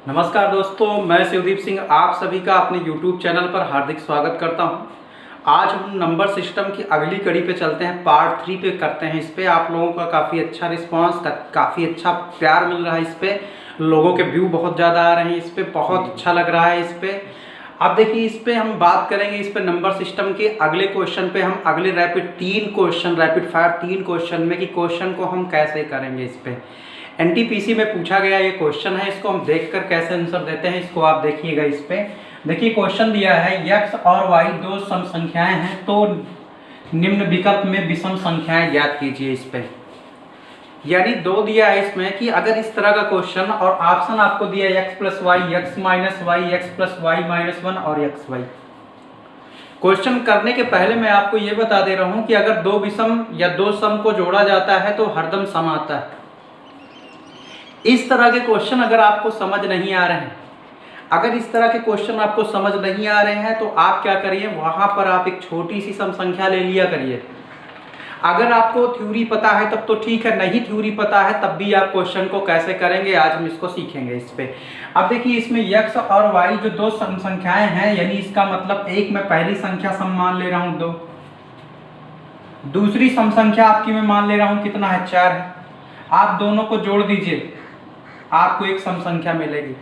नमस्कार दोस्तों, मैं शिवदीप सिंह आप सभी का अपने YouTube चैनल पर हार्दिक स्वागत करता हूं। आज हम नंबर सिस्टम की अगली कड़ी पे चलते हैं, पार्ट 3 पे करते हैं। इस पे आप लोगों का काफ़ी अच्छा रिस्पांस, काफ़ी अच्छा प्यार मिल रहा है। इस पे लोगों के व्यू बहुत ज़्यादा आ रहे हैं। इस पे बहुत अच्छा लग रहा है। इस पे अब देखिए, इस पे हम बात करेंगे। इस पे नंबर सिस्टम के अगले क्वेश्चन पे हम अगले रैपिड फायर 3 क्वेश्चन में कि क्वेश्चन को हम कैसे करेंगे। इस पे एनटीपीसी में पूछा गया ये क्वेश्चन है, इसको हम देखकर कैसे आंसर देते हैं इसको आप देखिएगा। इस पे देखिए क्वेश्चन दिया है, x और y दो सम संख्याएं हैं तो निम्न विकल्प में विषम संख्याएं ज्ञात कीजिए। इस पे यानी दो दिया है इसमें कि अगर इस तरह का क्वेश्चन और ऑप्शन आपको दिया है x plus Y, x minus Y, x plus Y minus 1 और x वाई। क्वेश्चन करने के पहले मैं आपको ये बता दे रहा हूं कि अगर दो विषम या दो सम को जोड़ा जाता है तो हरदम सम आता है। इस तरह के क्वेश्चन अगर आपको समझ नहीं आ रहे हैं, अगर इस तरह के क्वेश्चन आपको समझ नहीं आ रहे हैं तो आप क्या करिए, वहां पर आप एक छोटी सी सम संख्या ले लिया करिए। अगर आपको थ्योरी पता है तब तो ठीक है, नहीं थ्योरी पता है तब भी आप क्वेश्चन को कैसे करेंगे आज हम इसको सीखेंगे। इस पे अब देखिए, इसमें x और y जो दो सम संख्याएं हैं, यानी इसका मतलब एक मैं पहली संख्या सम मान ले रहा हूं 2, दूसरी सम संख्या आपकी मैं मान ले रहा हूं कितना है 4 है। आप दोनों को जोड़ दीजिए, आपको एक सम संख्या मिलेगी।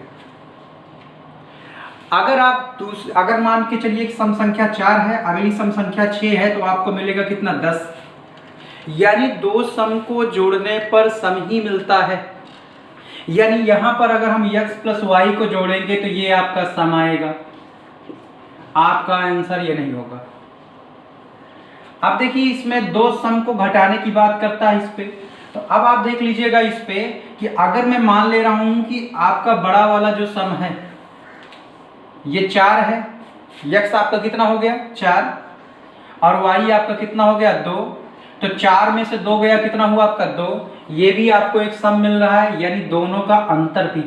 अगर मान के चलिए कि सम संख्या 4 है, अगली सम संख्या 6 है, तो आपको मिलेगा कितना 10। यानी दो सम को जोड़ने पर सम ही मिलता है। यानी यहां पर अगर हम x प्लस वाई को जोड़ेंगे तो ये आपका सम आएगा, आपका आंसर ये नहीं होगा। अब देखिए, इसमें दो सम को घटाने की बात करता है। इस पे तो अब आप देख लीजिएगा इस पे कि अगर मैं मान ले रहा हूं कि आपका बड़ा वाला जो सम है ये 4 है, x आपका कितना हो गया 4 और y आपका कितना हो गया 2, तो 4 में से 2 गया कितना हुआ आपका 2। ये भी आपको एक सम मिल रहा है, यानी दोनों का अंतर भी।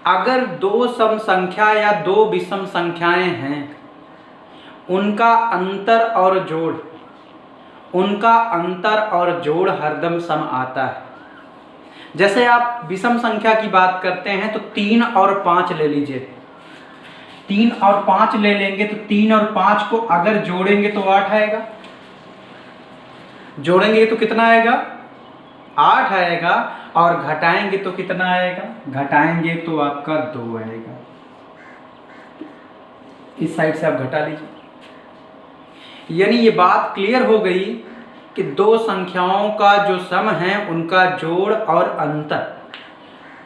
अगर दो सम संख्या या दो विषम संख्याएं हैं, उनका अंतर और जोड़ हरदम सम आता है। जैसे आप विषम संख्या की बात करते हैं तो 3 और 5 ले लीजिए। 3 और 5 ले लेंगे तो 3 और 5 को अगर जोड़ेंगे तो 8 आएगा। जोड़ेंगे तो कितना आएगा 8 आएगा, और घटाएंगे तो कितना आएगा, घटाएंगे तो आपका 2 आएगा। इस साइड से आप घटा लीजिए। यानी ये बात क्लियर हो गई कि दो संख्याओं का जो सम है उनका जोड़ और अंतर,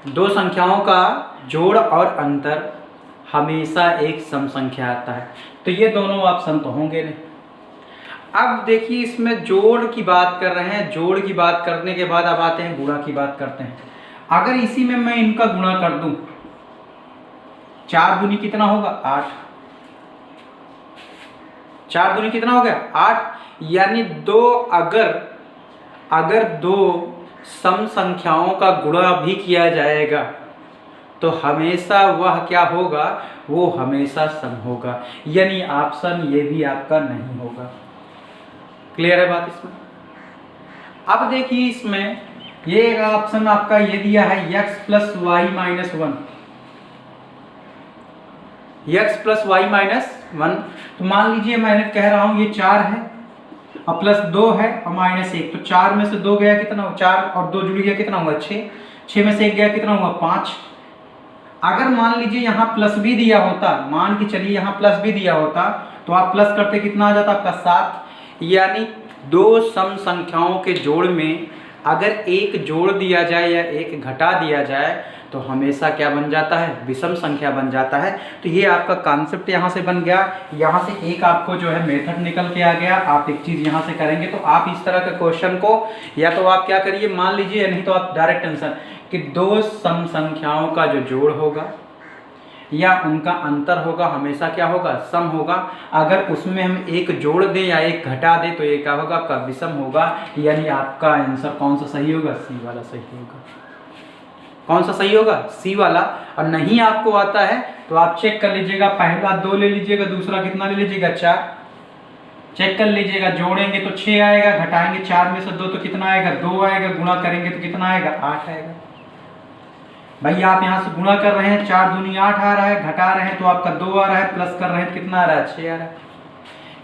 दो संख्याओं का जोड़ और अंतर हमेशा एक सम संख्या आता है। तो ये दोनों आप सम तो होंगे नहीं। अब देखिए, इसमें जोड़ की बात कर रहे हैं। जोड़ की बात करने के बाद अब आते हैं गुणा की बात करते हैं। अगर इसी में मैं इनका गुणा कर दूं, 4 दूनी कितना होगा 8, 4 दूनी कितना हो गया 8। यानी अगर दो सम संख्याओं का गुणा भी किया जाएगा तो हमेशा वह क्या होगा, वो हमेशा सम होगा। यानी ऑप्शन ये भी आपका नहीं होगा। क्लियर है बात इसमें। अब देखिए, इसमें ये एक ऑप्शन आपका ये दिया है x plus Y minus 1, x plus Y minus 1। तो मान लीजिए मैंने कह रहा हूं ये 4 है और प्लस 2 है और माइनस 1, तो 4 में से 2 गया कितना हुआ 4 और 2 जुड़ गया कितना हुआ 6, 6 में से 1 गया कितना हुआ 5। अगर मान लीजिए यहाँ प्लस भी दिया होता, मान के चलिए यहाँ प्लस भी दिया होता, तो आप प्लस करते कितना आ जाता आपका 7। यानी दो सम संख्याओं के जोड़ में अगर एक जोड़ दिया जाए या एक घटा दिया जाए तो हमेशा क्या बन जाता है, विषम संख्या बन जाता है। तो ये आपका कॉन्सेप्ट यहाँ से बन गया। यहाँ से एक आपको जो है मेथड निकल के आ गया। आप एक चीज़ यहाँ से करेंगे तो आप इस तरह के क्वेश्चन को या तो आप क्या करिए मान लीजिए, नहीं तो आप डायरेक्ट आंसर कि दो सम संख्याओं का जो जोड़ होगा या उनका अंतर होगा हमेशा क्या होगा, सम होगा। अगर उसमें हम एक जोड़ दें या एक घटा दें तो ये क्या होगा, आपका विषम होगा। यानी आपका आंसर कौन सा सही होगा, सी वाला सही होगा। कौन सा सही होगा, सी वाला। और नहीं आपको आता है तो आप चेक कर लीजिएगा, पहला 2 ले लीजिएगा, दूसरा कितना ले लीजिएगा 4, चेक कर लीजिएगा। जोड़ेंगे तो 6 आएगा, घटाएंगे 4 में से 2 तो कितना आएगा 2 आएगा, गुणा करेंगे तो कितना आएगा 8 आएगा। भाई आप यहाँ से गुणा कर रहे हैं, 4 दूनी 8 आ रहा है, घटा रहे हैं तो आपका 2 आ रहा है, प्लस कर रहे हैं कितना आ रहा है, 6 आ रहा है।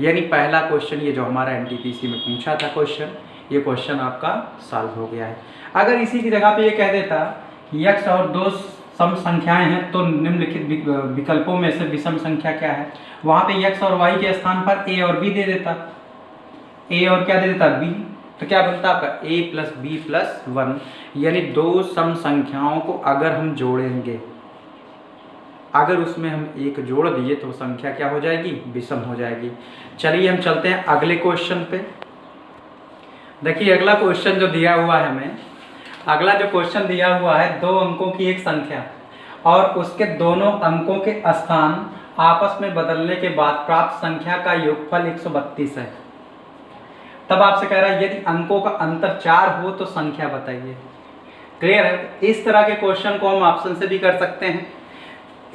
यानी पहला क्वेश्चन ये जो हमारा एनटीपीसी में पूछा था क्वेश्चन, ये क्वेश्चन आपका सॉल्व हो गया है। अगर इसी की जगह पे ये कह देता कि x और 2 सम संख्याएं हैं तो निम्नलिखित विकल्पों में से विषम संख्या क्या है, वहाँ पे x और y के स्थान पर a और b दे देता, a और क्या दे देता b, तो क्या बनता आपका a प्लस बी प्लस 1। यानी 2 सम संख्याओं को अगर हम जोड़ेंगे, अगर उसमें हम एक जोड़ दिए तो संख्या क्या हो जाएगी, विषम हो जाएगी। चलिए हम चलते हैं अगले क्वेश्चन पे। देखिए अगला क्वेश्चन जो दिया हुआ है हमें, अगला जो क्वेश्चन दिया हुआ है 2 अंकों की एक संख्या और उसके दोनों अंकों के स्थान आपस में बदलने के बाद प्राप्त संख्या का योगफल 132 है। तब आपसे कह रहा है यदि अंकों का अंतर 4 हो तो संख्या बताइए। क्लियर है? इस तरह के क्वेश्चन को हम ऑप्शन से भी कर सकते हैं,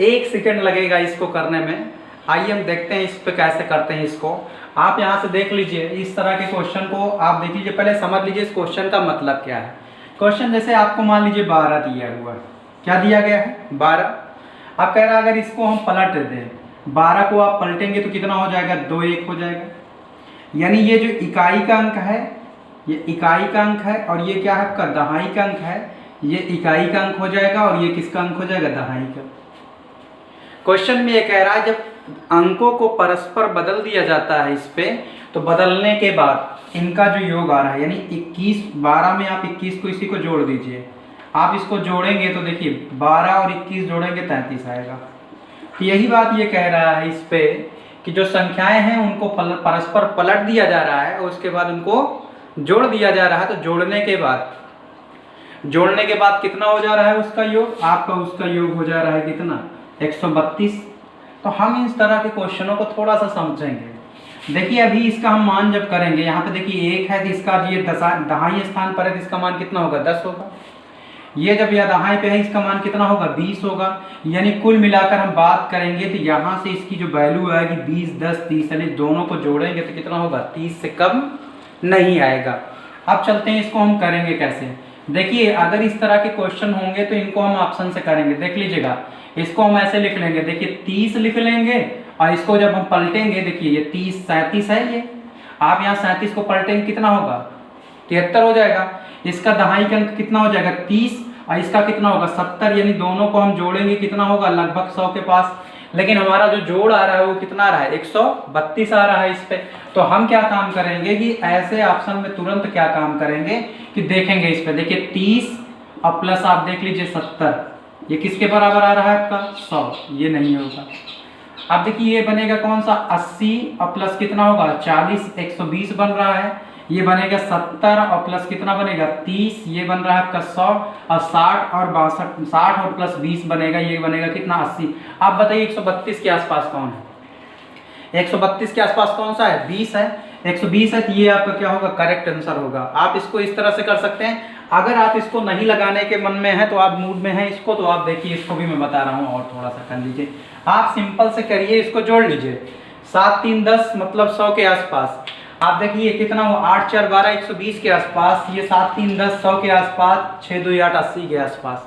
1 सेकंड लगेगा इसको करने में। आइए हम देखते हैं इस पे कैसे करते हैं इसको। आप यहाँ से देख लीजिए, इस तरह के क्वेश्चन को आप देख लीजिए, पहले समझ लीजिए इस क्वेश्चन का मतलब क्या है। क्वेश्चन जैसे आपको मान लीजिए 12 दिया हुआ है, क्या दिया गया है 12। अब कह रहा है अगर इसको हम पलट दें, 12 को आप पलटेंगे तो कितना हो जाएगा, 2 1 हो जाएगा। यानी ये जो इकाई का अंक है, ये इकाई का अंक है और ये क्या है आपका दहाई का अंक है, ये इकाई का अंक हो जाएगा और ये किसका अंक हो जाएगा, दहाई का। क्वेश्चन में ये कह रहा है जब अंकों को परस्पर बदल दिया जाता है इस पे, तो बदलने के बाद इनका जो योग आ रहा है, यानी 21 12 में आप 21 को इसी को जोड़ दीजिए, आप इसको जोड़ेंगे तो देखिए 12 और 21 जोड़ेंगे 33 आएगा। तो यही बात ये कह रहा है इस पे कि जो संख्याएं हैं उनको परस्पर पलट दिया जा रहा है और उसके बाद उनको जोड़ दिया जा रहा है। तो जोड़ने के बाद कितना हो जा रहा है उसका योग, आपका उसका योग हो जा रहा है कितना, 132। तो हम इस तरह के क्वेश्चनों को थोड़ा सा समझेंगे। देखिए अभी इसका हम मान जब करेंगे, यहाँ पे देखिए 1 है तो इसका ये दहाई स्थान पर है तो इसका मान कितना होगा, 10 होगा। ये जब यह दहाई पे है इसका मान कितना होगा, 20 होगा। यानी कुल मिलाकर हम बात करेंगे तो यहाँ से इसकी जो वैल्यू आएगी 20 10 30, यानी दोनों को जोड़ेंगे तो कितना होगा, 30 से कम नहीं आएगा। अब चलते हैं इसको हम करेंगे कैसे। देखिए अगर इस तरह के क्वेश्चन होंगे तो इनको हम ऑप्शन से करेंगे। देख लीजिएगा, इसको हम ऐसे लिख लेंगे, देखिए 30 लिख लेंगे और इसको जब हम पलटेंगे, देखिए ये 30 37 है, ये आप यहाँ 37 को पलटेंगे कितना होगा, 73 हो जाएगा। इसका दहाई का अंक कितना हो जाएगा, 30 और इसका कितना होगा, 70। यानी दोनों को हम जोड़ेंगे कितना होगा, लगभग 100 के पास। लेकिन हमारा जो जोड़ आ रहा है वो कितना आ रहा है, 132 आ रहा है इस पे। तो हम क्या काम करेंगे कि ऐसे ऑप्शन में तुरंत क्या काम करेंगे कि देखेंगे इस पे, देखिए 30 और प्लस आप देख लीजिए 70, ये किसके बराबर आ रहा है आपका, 100। ये नहीं होगा। अब देखिए ये बनेगा कौन सा, 80 और प्लस कितना होगा, 40, 120 बन रहा है। ये बनेगा 70 और प्लस कितना बनेगा, 30, ये बन रहा है आपका 100 और 60 और 62, 60 और प्लस 20 बनेगा, ये बनेगा कितना, 80। आप बताइए 132 के आसपास कौन है, 132 के आसपास कौन सा है, 20 है। 120 है तो ये आपका क्या होगा, करेक्ट आंसर होगा। आप इसको इस तरह से कर सकते हैं। अगर आप इसको नहीं लगाने के मन में है तो आप मूड में है इसको, तो आप देखिए इसको भी मैं बता रहा हूँ और थोड़ा सा कर लीजिए। आप सिंपल से करिए, इसको जोड़ लीजिए, 7 3 10 मतलब 100 के आसपास। आप देखिए कितना हुआ, 8 4 12 120 के आसपास, ये 7 3 10 100 के आसपास, 6 2 8 80 के आसपास।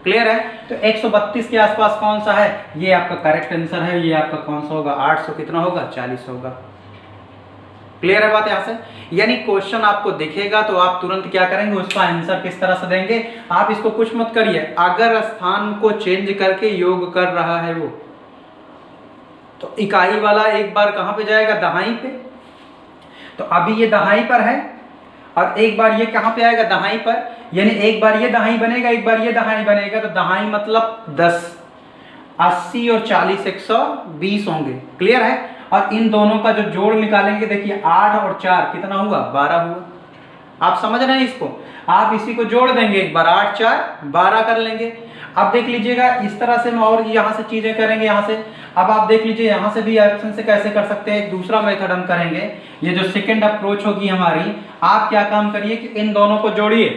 क्लियर है? तो 132 के आसपास कौन सा है, ये आपका करेक्ट आंसर है। ये आपका कौन सा होगा, 800 कितना होगा, 40 होगा। क्लियर है बात यहाँ से? यानी क्वेश्चन आपको दिखेगा तो आप तुरंत क्या करेंगे, उसका आंसर किस तरह से देंगे। आप इसको कुछ मत करिए, अगर स्थान को चेंज करके योग कर रहा है वो, तो इकाई वाला एक बार कहाँ पे जाएगा, दहाई पे। तो अभी ये दहाई पर है और एक बार ये कहाँ पे आएगा, दहाई पर। यानी एक बार ये दहाई बनेगा, एक बार ये दहाई बनेगा। तो दहाई मतलब 10, 80 और 40 120 होंगे। क्लियर है? और इन दोनों का जो जोड़ निकालेंगे, देखिए 8 और 4 कितना हुआ, 12 हुआ। आप समझ रहे हैं इसको? आप इसी को जोड़ देंगे एक बार, 8 4 12 कर लेंगे। अब देख लीजिएगा इस तरह से हम और यहाँ से चीजें करेंगे। यहाँ से अब आप देख लीजिए, यहाँ से भी ऑप्शन से कैसे कर सकते हैं। एक दूसरा मेथड हम करेंगे, ये जो सेकंड अप्रोच होगी हमारी। आप क्या काम करिए कि इन दोनों को जोड़िए,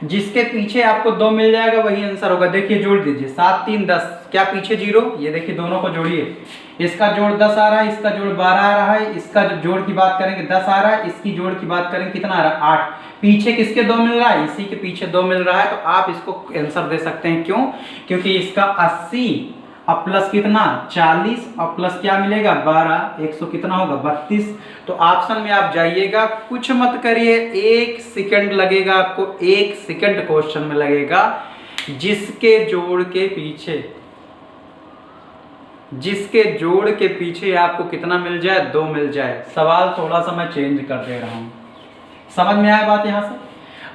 जिसके पीछे आपको 2 मिल जाएगा वही आंसर होगा। देखिए जोड़ दीजिए, 7 3 10, क्या पीछे 0, ये देखिए दोनों को जोड़िए, इसका जोड़ 10 आ रहा है, इसका जोड़ 12 आ रहा है, इसका जोड़ की बात करेंगे 10 आ रहा है, इसकी जोड़ की बात करेंगे कितना आ रहा है 8। पीछे किसके 2 मिल रहा है, इसी के पीछे 2 मिल रहा है, तो आप इसको आंसर दे सकते हैं। क्यों? क्योंकि इसका 80 अब प्लस कितना 40 और प्लस क्या मिलेगा 12, 100 कितना होगा 32। तो ऑप्शन में आप जाइएगा, कुछ मत करिए, 1 सेकंड लगेगा आपको, 1 सेकंड क्वेश्चन में लगेगा। जिसके जोड़ के पीछे आपको कितना मिल जाए 2 मिल जाए। सवाल थोड़ा सा मैं चेंज कर दे रहा हूँ, समझ में आया बात। यहाँ से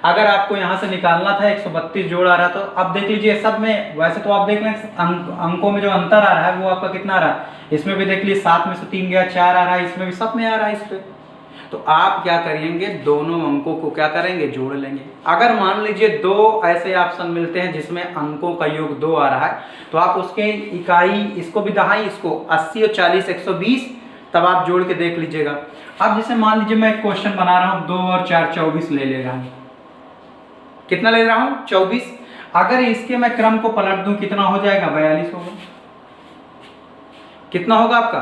अगर आपको यहाँ से निकालना था 132 जोड़ आ रहा, तो अब देख लीजिए सब में, वैसे तो आप देख लें अंकों में जो अंतर आ रहा है वो आपका कितना आ रहा है, इसमें भी देख लीजिए 7 में से 3 गया 4 आ रहा है, इसमें भी सब में आ रहा है इस पे। तो आप क्या करेंगे, दोनों अंकों को क्या करेंगे जोड़ लेंगे। अगर मान लीजिए 2 ऐसे ऑप्शन मिलते हैं जिसमें अंकों का योग 2 आ रहा है, तो आप उसके इकाई, इसको भी दहाई, इसको 80 और 40 120, तब आप जोड़ के देख लीजिएगा। अब जैसे मान लीजिए मैं एक क्वेश्चन बना रहा हूँ, 2 और 4 24 ले रहा हूँ, कितना ले रहा हूं 24। अगर इसके मैं क्रम को पलट दूं कितना हो जाएगा 42 होगा। कितना होगा आपका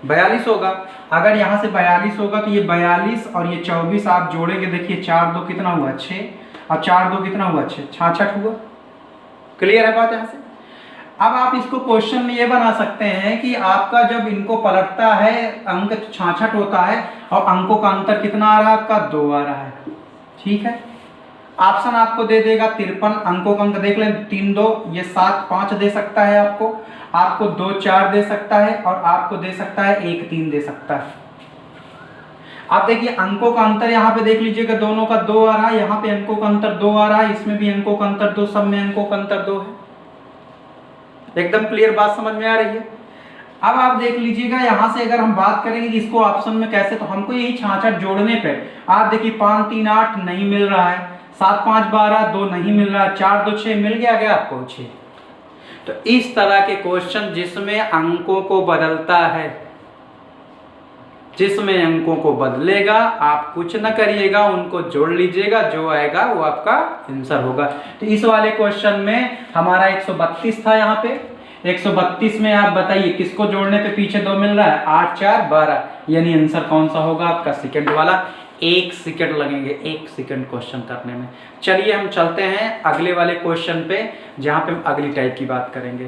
42 होगा। अगर यहां से 42 होगा तो ये 42 और ये 24 आप जोड़ेंगे, देखिए 4 2 कितना हुआ 6 और 4 2 कितना हुआ 6, 66 हुआ। क्लियर है बात यहाँ से। अब आप इसको क्वेश्चन में ये बना सकते हैं कि आपका जब इनको पलटता है अंक 66 होता है और अंकों का अंतर कितना आ रहा है आपका 2 आ रहा है। ठीक है, ऑप्शन आपको दे देगा 53 अंकों का अंक देख लें, 3 2 ये 7 5 दे सकता है आपको 2 4 दे सकता है और आपको दे सकता है 1 3 दे सकता है। आप देखिए अंकों का अंतर यहाँ पे देख लीजिएगा, दोनों का 2 आ रहा है, यहाँ पे अंकों का अंतर 2 आ रहा है, इसमें भी अंकों का अंतर 2, सब में अंकों का अंतर 2 है। एकदम क्लियर बात समझ में आ रही है। अब आप देख लीजिएगा यहाँ से अगर हम बात करेंगे कि इसको ऑप्शन में कैसे, तो हमको यही 66 जोड़ने पे आप देखिए 5 3 8 नहीं मिल रहा है, 7 5 12 2 नहीं मिल रहा है, 4 2 6 मिल गया आपको 6। तो इस तरह के क्वेश्चन जिसमें अंकों को बदलता है, जिसमें अंकों को बदलेगा, आप कुछ न करिएगा, उनको जोड़ लीजिएगा, जो आएगा वो आपका आंसर होगा। तो इस वाले क्वेश्चन में हमारा 132 था, यहाँ पे 132 में आप बताइए किसको जोड़ने पे पीछे 2 मिल रहा है 8 4 12, यानी आंसर कौन सा होगा आपका सेकंड वाला। 1 सेकंड लगेंगे 1 सेकंड क्वेश्चन करने में। चलिए हम चलते हैं अगले वाले क्वेश्चन पे, जहाँ पे हम अगली टाइप की बात करेंगे।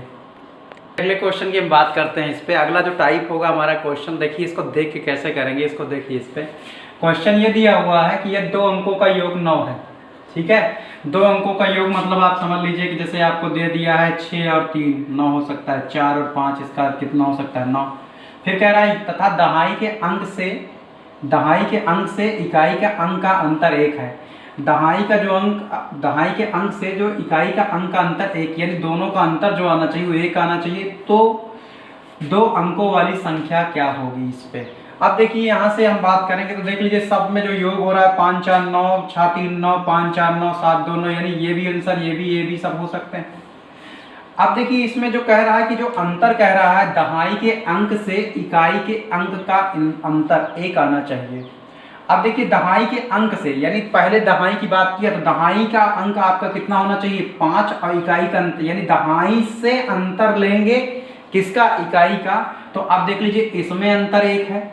अगले क्वेश्चन की हम बात करते हैं। इस पे अगला जो टाइप होगा हमारा क्वेश्चन, देखिए इसको देख के कैसे करेंगे, इसको देखिए। इस पे क्वेश्चन ये दिया हुआ है कि ये 2 अंकों का योग 9 है। ठीक है, 2 अंकों का योग मतलब आप समझ लीजिए कि जैसे आपको दे दिया है 6 और 3 9 हो सकता है, 4 और 5 इसका कितना हो सकता है 9। फिर कह रहा है तथा दहाई के अंक से इकाई का अंक का अंतर 1 है। दहाई के अंक से जो इकाई का अंक का अंतर 1, यानी दोनों का अंतर जो आना चाहिए वो 1 आना चाहिए। तो 2 अंकों वाली संख्या क्या होगी इस पे। अब देखिए यहाँ से हम बात करेंगे तो देख लीजिए सब में जो योग हो रहा है 5 4 9 6 3 9 5 4 9 7 2 9, यानी ये भी आंसर, ये भी सब हो सकते हैं। अब देखिए इसमें जो कह रहा है कि जो अंतर कह रहा है दहाई के अंक से इकाई के अंक का अंतर 1 आना चाहिए। अब देखिए दहाई के अंक से, यानी पहले दहाई की बात किया तो दहाई का अंक आपका कितना होना चाहिए 5 और इकाई का अंतर, यानी दहाई से अंतर लेंगे किसका इकाई का। तो आप देख लीजिए इसमें अंतर 1 है,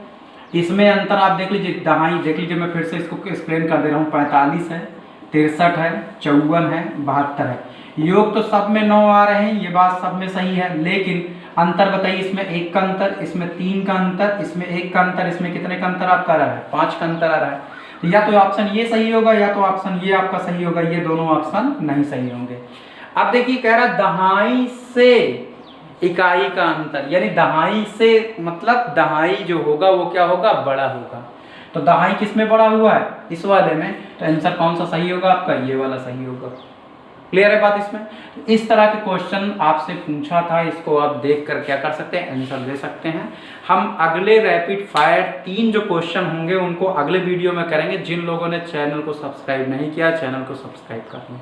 इसमें अंतर आप देख लीजिए दहाई, देख लीजिए मैं फिर से इसको एक्सप्लेन कर दे रहा हूँ, 45 है 63 है 54 है 72 है। योग तो सब में 9 आ रहे हैं, ये बात सब में सही है, लेकिन अंतर बताइए इसमें 1 का अंतर, इसमें 3 का अंतर, इसमें 1 का अंतर, इसमें कितने का अंतर आपका आ रहा है 5 का अंतर आ रहा है। तो या तो ऑप्शन ये सही होगा या तो ऑप्शन ये आपका सही होगा, ये दोनों ऑप्शन नहीं सही होंगे। अब देखिए कह रहा है दहाई से इकाई का अंतर, यानी दहाई से मतलब दहाई जो होगा वो क्या होगा बड़ा होगा। तो दहाई किस में बड़ा हुआ है इस वाले में, तो आंसर कौन सा सही होगा आपका, ये वाला सही होगा। क्लियर है बात इसमें। तो इस तरह के क्वेश्चन आपसे पूछा था, इसको आप देख कर क्या कर सकते हैं आंसर दे सकते हैं। हम अगले रैपिड फायर 3 जो क्वेश्चन होंगे उनको अगले वीडियो में करेंगे। जिन लोगों ने चैनल को सब्सक्राइब नहीं किया चैनल को सब्सक्राइब कर लें।